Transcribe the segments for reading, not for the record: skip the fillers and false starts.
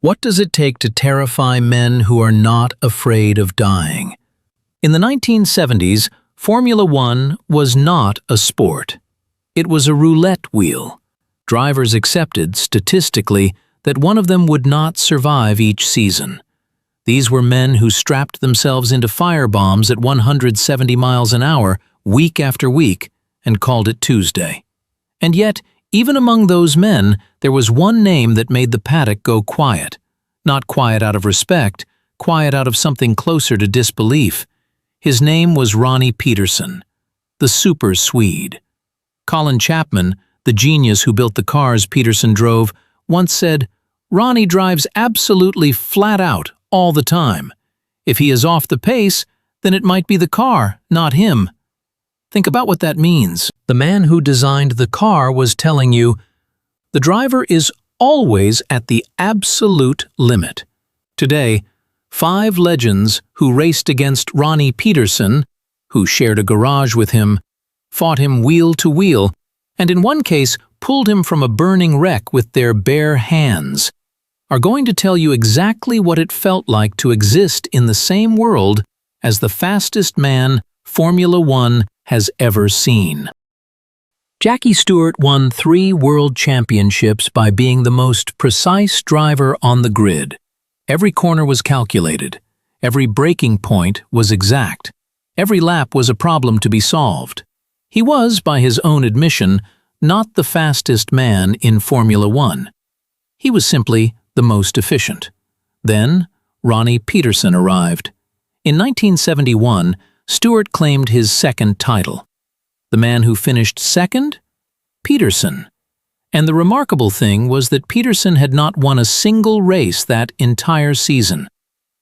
What does it take to terrify men who are not afraid of dying? In the 1970s, Formula One was not a sport. It was a roulette wheel. Drivers accepted, statistically, that one of them would not survive each season. These were men who strapped themselves into firebombs at 170 miles an hour week after week and called it Tuesday. And yet, even among those men, there was one name that made the paddock go quiet. Not quiet out of respect, quiet out of something closer to disbelief. His name was Ronnie Peterson, the super Swede. Colin Chapman, the genius who built the cars Peterson drove, once said, "Ronnie drives absolutely flat out all the time. If he is off the pace, then it might be the car, not him." Think about what that means. The man who designed the car was telling you, the driver is always at the absolute limit. Today, 5 legends who raced against Ronnie Peterson, who shared a garage with him, fought him wheel to wheel, and in one case pulled him from a burning wreck with their bare hands, are going to tell you exactly what it felt like to exist in the same world as the fastest man Formula One has ever seen. Jackie Stewart won 3 world championships by being the most precise driver on the grid. Every corner was calculated. Every braking point was exact. Every lap was a problem to be solved. He was, by his own admission, not the fastest man in Formula One. He was simply the most efficient. Then, Ronnie Peterson arrived. In 1971, Stewart claimed his second title. The man who finished second? Peterson. And the remarkable thing was that Peterson had not won a single race that entire season.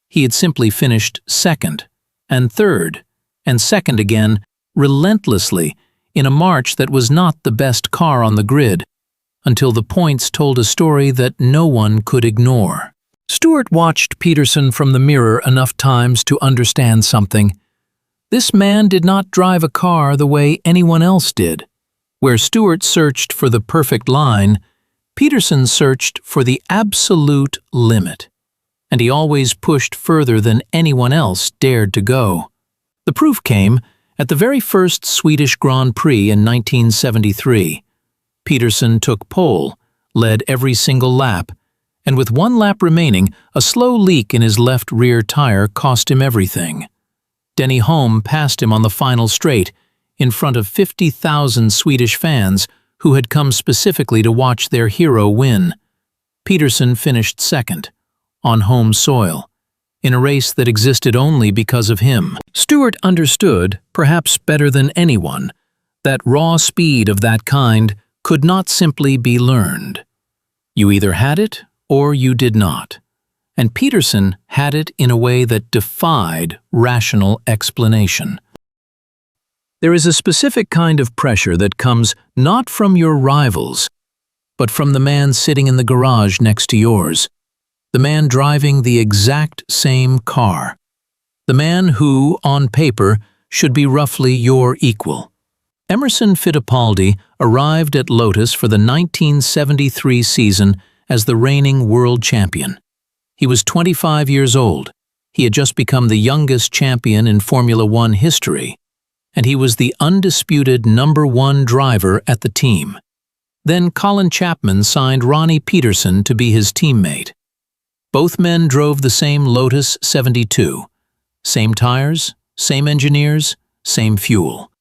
He had simply finished second, and third, and second again, relentlessly, in a March that was not the best car on the grid, until the points told a story that no one could ignore. Stewart watched Peterson from the mirror enough times to understand something. This man did not drive a car the way anyone else did. Where Stewart searched for the perfect line, Peterson searched for the absolute limit. And he always pushed further than anyone else dared to go. The proof came at the very first Swedish Grand Prix in 1973. Peterson took pole, led every single lap, and with 1 lap remaining, a slow leak in his left rear tire cost him everything. Denny Holm passed him on the final straight, in front of 50,000 Swedish fans who had come specifically to watch their hero win. Peterson finished second, on home soil, in a race that existed only because of him. Stewart understood, perhaps better than anyone, that raw speed of that kind could not simply be learned. You either had it or you did not. And Peterson had it in a way that defied rational explanation. There is a specific kind of pressure that comes not from your rivals, but from the man sitting in the garage next to yours, the man driving the exact same car, the man who, on paper, should be roughly your equal. Emerson Fittipaldi arrived at Lotus for the 1973 season as the reigning world champion. He was 25 years old. He had just become the youngest champion in Formula One history, and he was the undisputed #1 driver at the team. Then Colin Chapman signed Ronnie Peterson to be his teammate. Both men drove the same Lotus 72. Same tires, same engineers, same fuel.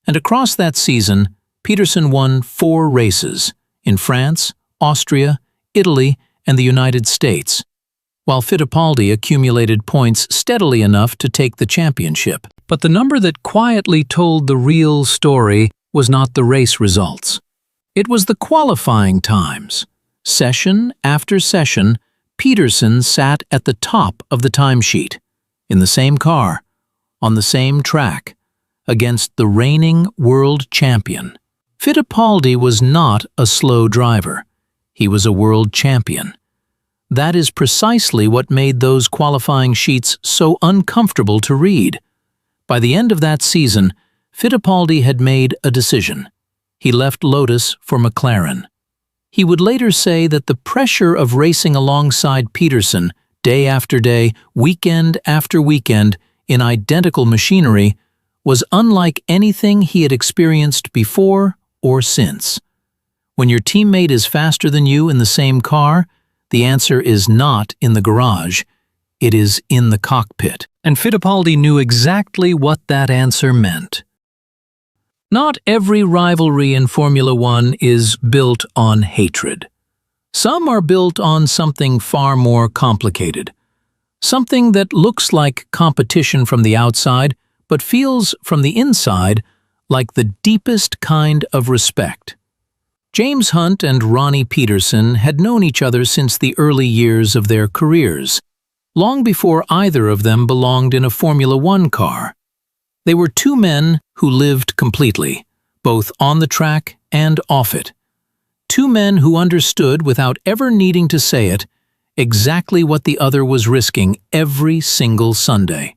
And across that season, Peterson won 4 races in France, Austria, Italy, and the United States, while Fittipaldi accumulated points steadily enough to take the championship. But the number that quietly told the real story was not the race results. It was the qualifying times. Session after session, Peterson sat at the top of the timesheet, in the same car, on the same track, against the reigning world champion. Fittipaldi was not a slow driver. He was a world champion. That is precisely what made those qualifying sheets so uncomfortable to read. By the end of that season, Fittipaldi had made a decision. He left Lotus for McLaren. He would later say that the pressure of racing alongside Peterson, day after day, weekend after weekend, in identical machinery, was unlike anything he had experienced before or since. When your teammate is faster than you in the same car, the answer is not in the garage, it is in the cockpit. And Fittipaldi knew exactly what that answer meant. Not every rivalry in Formula One is built on hatred. Some are built on something far more complicated. Something that looks like competition from the outside, but feels from the inside like the deepest kind of respect. James Hunt and Ronnie Peterson had known each other since the early years of their careers, long before either of them belonged in a Formula One car. They were two men who lived completely, both on the track and off it. Two men who understood, without ever needing to say it, exactly what the other was risking every single Sunday.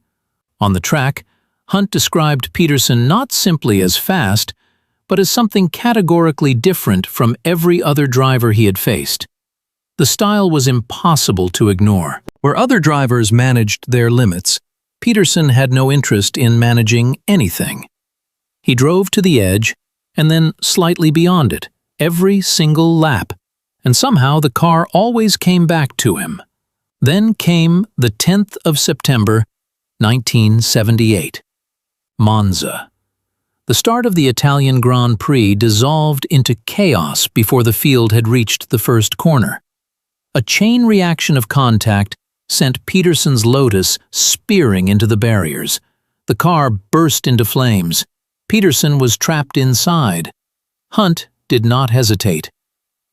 On the track, Hunt described Peterson not simply as fast, but as something categorically different from every other driver he had faced. The style was impossible to ignore. Where other drivers managed their limits, Peterson had no interest in managing anything. He drove to the edge, and then slightly beyond it, every single lap, and somehow the car always came back to him. Then came the 10th of September, 1978. Monza. The start of the Italian Grand Prix dissolved into chaos before the field had reached the first corner. A chain reaction of contact sent Peterson's Lotus spearing into the barriers. The car burst into flames. Peterson was trapped inside. Hunt did not hesitate.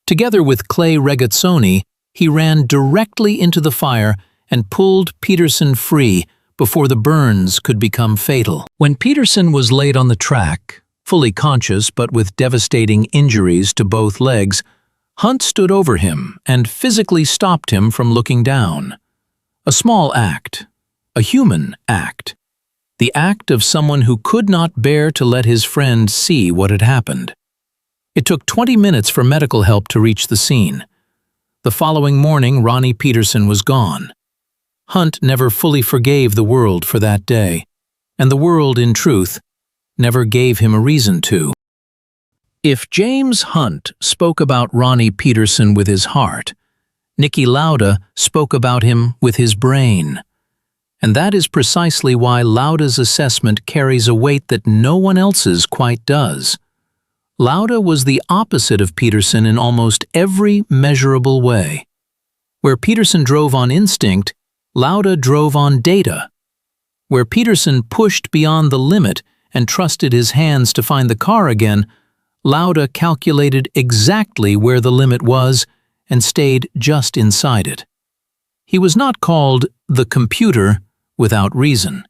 Together with Clay Regazzoni, he ran directly into the fire and pulled Peterson free before the burns could become fatal. When Peterson was laid on the track, fully conscious but with devastating injuries to both legs, Hunt stood over him and physically stopped him from looking down. A small act, a human act, the act of someone who could not bear to let his friend see what had happened. It took 20 minutes for medical help to reach the scene. The following morning, Ronnie Peterson was gone. Hunt never fully forgave the world for that day, and the world, in truth, never gave him a reason to. If James Hunt spoke about Ronnie Peterson with his heart, Niki Lauda spoke about him with his brain. And that is precisely why Lauda's assessment carries a weight that no one else's quite does. Lauda was the opposite of Peterson in almost every measurable way. Where Peterson drove on instinct, Lauda drove on data. Where Peterson pushed beyond the limit and trusted his hands to find the car again, Lauda calculated exactly where the limit was and stayed just inside it. He was not called the computer without reason.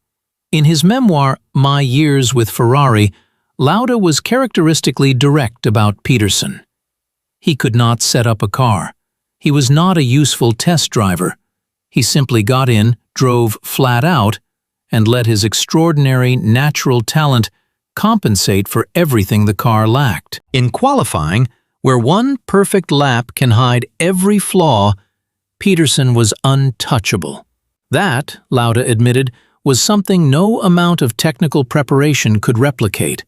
In his memoir, My Years with Ferrari, Lauda was characteristically direct about Peterson. He could not set up a car. He was not a useful test driver. He simply got in, drove flat out, and let his extraordinary natural talent compensate for everything the car lacked. In qualifying, where one perfect lap can hide every flaw, Peterson was untouchable. That, Lauda admitted, was something no amount of technical preparation could replicate.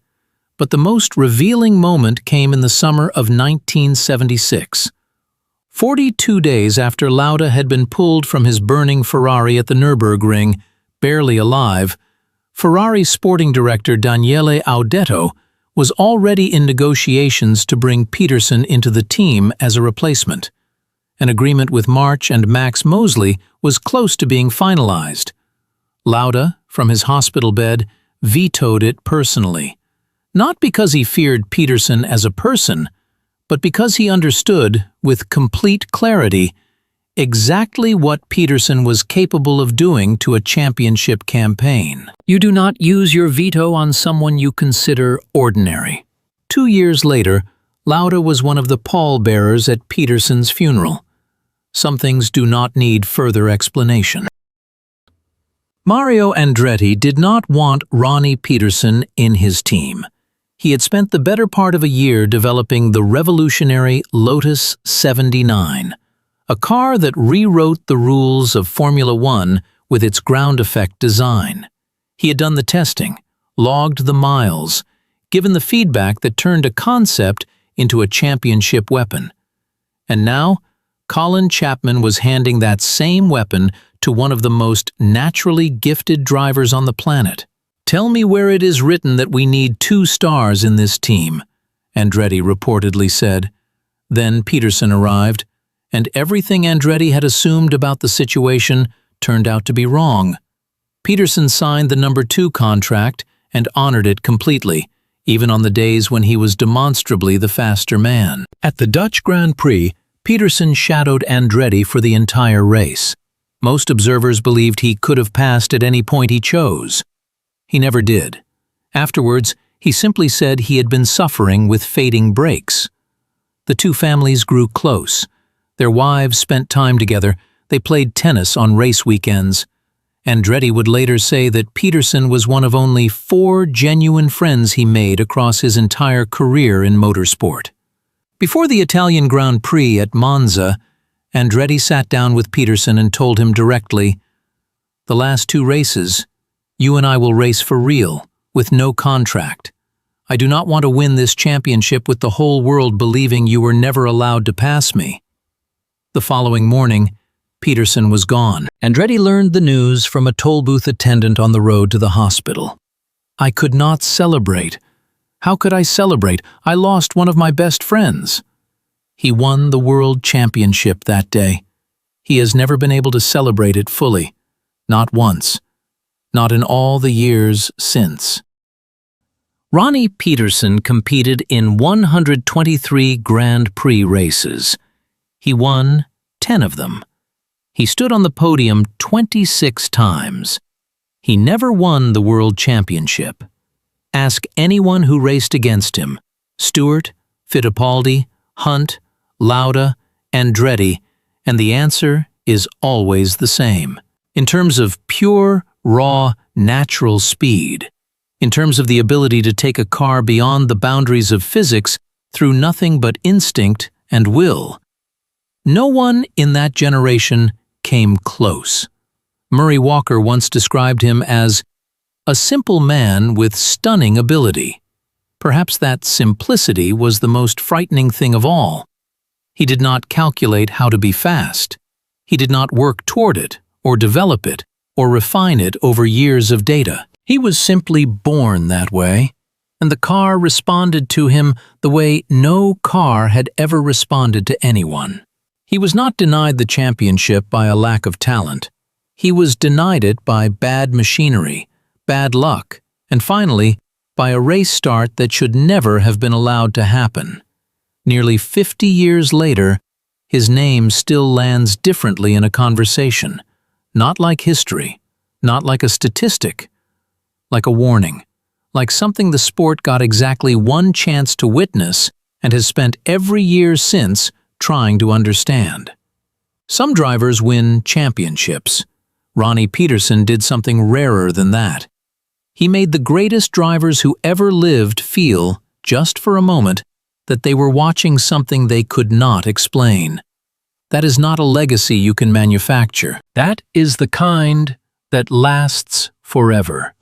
But the most revealing moment came in the summer of 1976. 42 days after Lauda had been pulled from his burning Ferrari at the Nürburgring, barely alive, Ferrari sporting director Daniele Audetto was already in negotiations to bring Peterson into the team as a replacement. An agreement with March and Max Mosley was close to being finalized. Lauda, from his hospital bed, vetoed it personally. Not because he feared Peterson as a person, but because he understood, with complete clarity, exactly what Peterson was capable of doing to a championship campaign. You do not use your veto on someone you consider ordinary. 2 years later, Lauda was one of the pallbearers at Peterson's funeral. Some things do not need further explanation. Mario Andretti did not want Ronnie Peterson in his team. He had spent the better part of a year developing the revolutionary Lotus 79, a car that rewrote the rules of Formula One with its ground effect design. He had done the testing, logged the miles, given the feedback that turned a concept into a championship weapon. And now, Colin Chapman was handing that same weapon to one of the most naturally gifted drivers on the planet. "Tell me where it is written that we need 2 stars in this team," Andretti reportedly said. Then Peterson arrived, and everything Andretti had assumed about the situation turned out to be wrong. Peterson signed the number 2 contract and honored it completely, even on the days when he was demonstrably the faster man. At the Dutch Grand Prix, Peterson shadowed Andretti for the entire race. Most observers believed he could have passed at any point he chose. He never did. Afterwards, he simply said he had been suffering with fading brakes. The two families grew close. Their wives spent time together. They played tennis on race weekends. Andretti would later say that Peterson was one of only 4 genuine friends he made across his entire career in motorsport. Before the Italian Grand Prix at Monza, Andretti sat down with Peterson and told him directly, "The last 2 races, you and I will race for real, with no contract. I do not want to win this championship with the whole world believing you were never allowed to pass me." The following morning, Peterson was gone. Andretti learned the news from a toll booth attendant on the road to the hospital. "I could not celebrate. How could I celebrate? I lost one of my best friends." He won the world championship that day. He has never been able to celebrate it fully. Not once. Not in all the years since. Ronnie Peterson competed in 123 Grand Prix races. He won 10 of them. He stood on the podium 26 times. He never won the world championship. Ask anyone who raced against him: Stewart, Fittipaldi, Hunt, Lauda, Andretti, and the answer is always the same. In terms of pure, raw, natural speed, in terms of the ability to take a car beyond the boundaries of physics through nothing but instinct and will, no one in that generation came close. Murray Walker once described him as a simple man with stunning ability. Perhaps that simplicity was the most frightening thing of all. He did not calculate how to be fast. He did not work toward it, or develop it, or refine it over years of data. He was simply born that way, and the car responded to him the way no car had ever responded to anyone. He was not denied the championship by a lack of talent. He was denied it by bad machinery, bad luck, and finally, by a race start that should never have been allowed to happen. Nearly 50 years later, his name still lands differently in a conversation, not like history, not like a statistic, like a warning, like something the sport got exactly one chance to witness and has spent every year since trying to understand. Some drivers win championships. Ronnie Peterson did something rarer than that. He made the greatest drivers who ever lived feel, just for a moment, that they were watching something they could not explain. That is not a legacy you can manufacture. That is the kind that lasts forever.